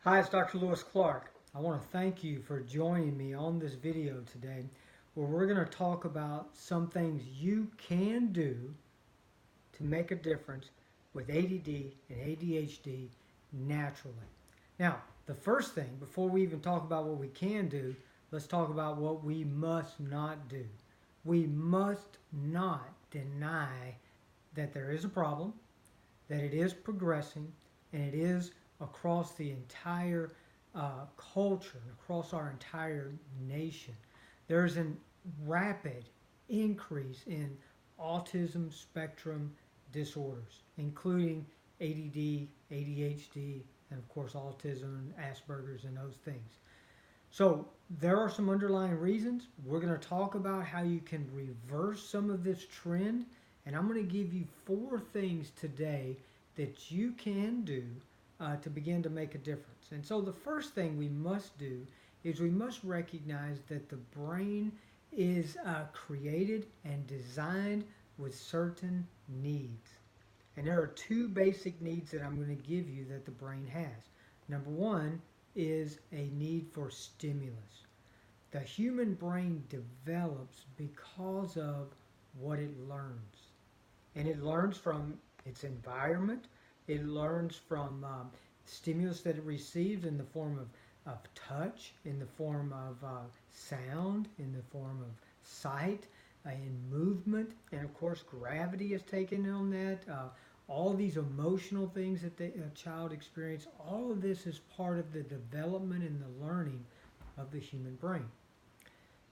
Hi, it's Dr. Lewis Clark. I want to thank you for joining me on this video today where we're going to talk about some things you can do to make a difference with ADD and ADHD naturally. Now, the first thing, before we even talk about what we can do, let's talk about what we must not do. We must not deny that there is a problem, that it is progressing, and it is across the entire culture, across our entire nation. There's a rapid increase in autism spectrum disorders, including ADD, ADHD, and of course autism, Asperger's, and those things. So there are some underlying reasons. We're going to talk about how you can reverse some of this trend, and I'm going to give you 4 things today that you can do to begin to make a difference. And so the first thing we must do is we must recognize that the brain is created and designed with certain needs. And there are 2 basic needs that I'm going to give you that the brain has. Number 1 is a need for stimulus. The human brain develops because of what it learns. And it learns from its environment. It learns from stimulus that it receives in the form of touch, in the form of sound, in the form of sight, in movement, and of course gravity is taken on that. All these emotional things that a child experiences, all of this is part of the development and the learning of the human brain.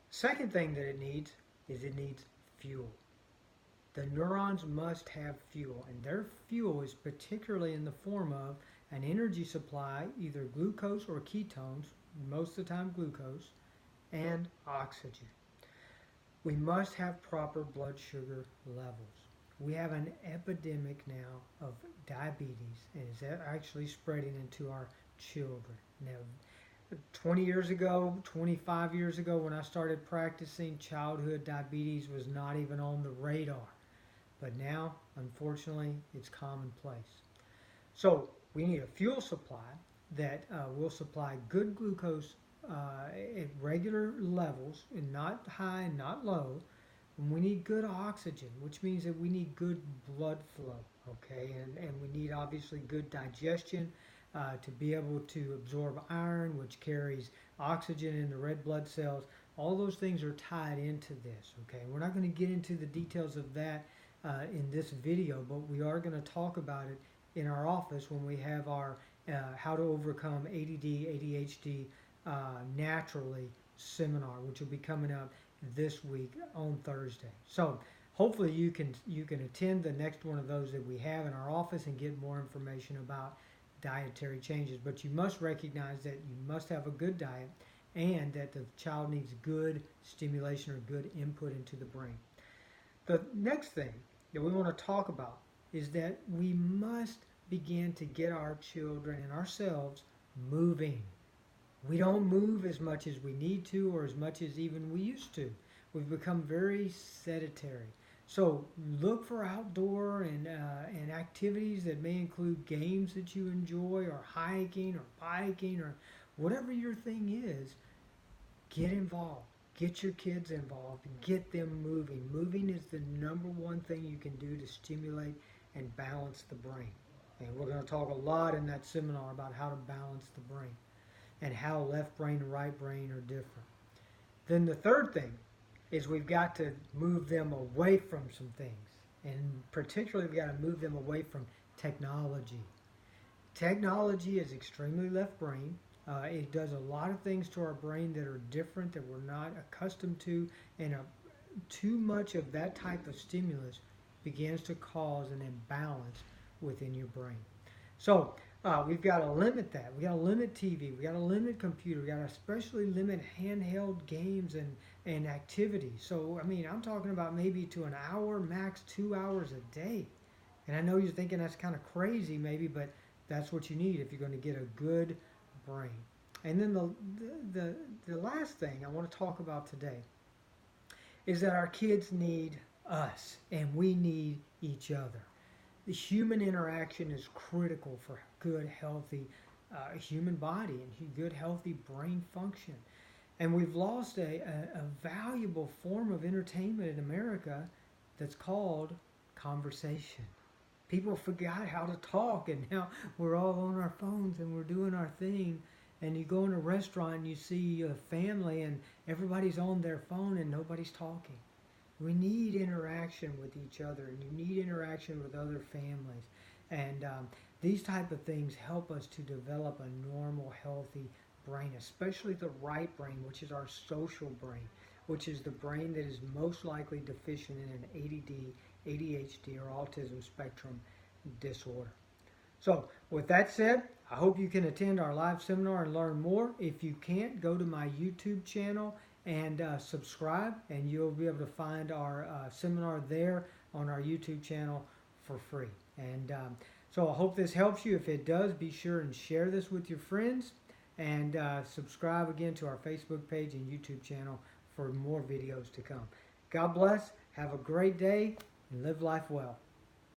Second thing that it needs is it needs fuel. The neurons must have fuel, and their fuel is particularly in the form of an energy supply, either glucose or ketones, most of the time glucose, and oxygen. We must have proper blood sugar levels. We have an epidemic now of diabetes, and it's actually spreading into our children. Now, 20 years ago, 25 years ago, when I started practicing, childhood diabetes was not even on the radar. But now, unfortunately, it's commonplace. So we need a fuel supply that will supply good glucose at regular levels, and not high and not low. And we need good oxygen, which means that we need good blood flow, okay? And we need obviously good digestion to be able to absorb iron, which carries oxygen in the red blood cells. All those things are tied into this, okay? We're not going to get into the details of that in this video, but we are going to talk about it in our office when we have our How to Overcome ADD, ADHD Naturally seminar, which will be coming up this week on Thursday. So hopefully you can attend the next one of those that we have in our office and get more information about dietary changes. But you must recognize that you must have a good diet and that the child needs good stimulation or good input into the brain. The next thing that we want to talk about is that we must begin to get our children and ourselves moving. We don't move as much as we need to or as much as even we used to. We've become very sedentary. So look for outdoor and activities that may include games that you enjoy, or hiking or biking or whatever your thing is. Get involved. Get your kids involved. Get them moving. Moving is the number 1 thing you can do to stimulate and balance the brain. And we're going to talk a lot in that seminar about how to balance the brain and how left brain and right brain are different. Then the third thing is we've got to move them away from some things. And particularly we've got to move them away from technology. Technology is extremely left brain. It does a lot of things to our brain that are different, that we're not accustomed to, and too much of that type of stimulus begins to cause an imbalance within your brain. So we've got to limit that. We've got to limit TV. We've got to limit computer. We've got to especially limit handheld games and activities. So, I mean, I'm talking about maybe to an hour, max 2 hours a day. And I know you're thinking that's kind of crazy maybe, but that's what you need if you're going to get a good brain. And then the last thing I want to talk about today is that our kids need us and we need each other. The human interaction is critical for good, healthy human body and good healthy brain function. And we've lost a valuable form of entertainment in America that's called conversation. People forgot how to talk, and now we're all on our phones and we're doing our thing. And you go in a restaurant and you see a family and everybody's on their phone and nobody's talking. We need interaction with each other, and you need interaction with other families. And these type of things help us to develop a normal, healthy brain, especially the right brain, which is our social brain, which is the brain that is most likely deficient in an ADD, ADHD, or autism spectrum disorder. So with that said, I hope you can attend our live seminar and learn more. If you can't, go to my YouTube channel and subscribe, and you'll be able to find our seminar there on our YouTube channel for free. And so I hope this helps you. If it does, be sure and share this with your friends, and subscribe again to our Facebook page and YouTube channel for more videos to come. God bless, have a great day, and live life well.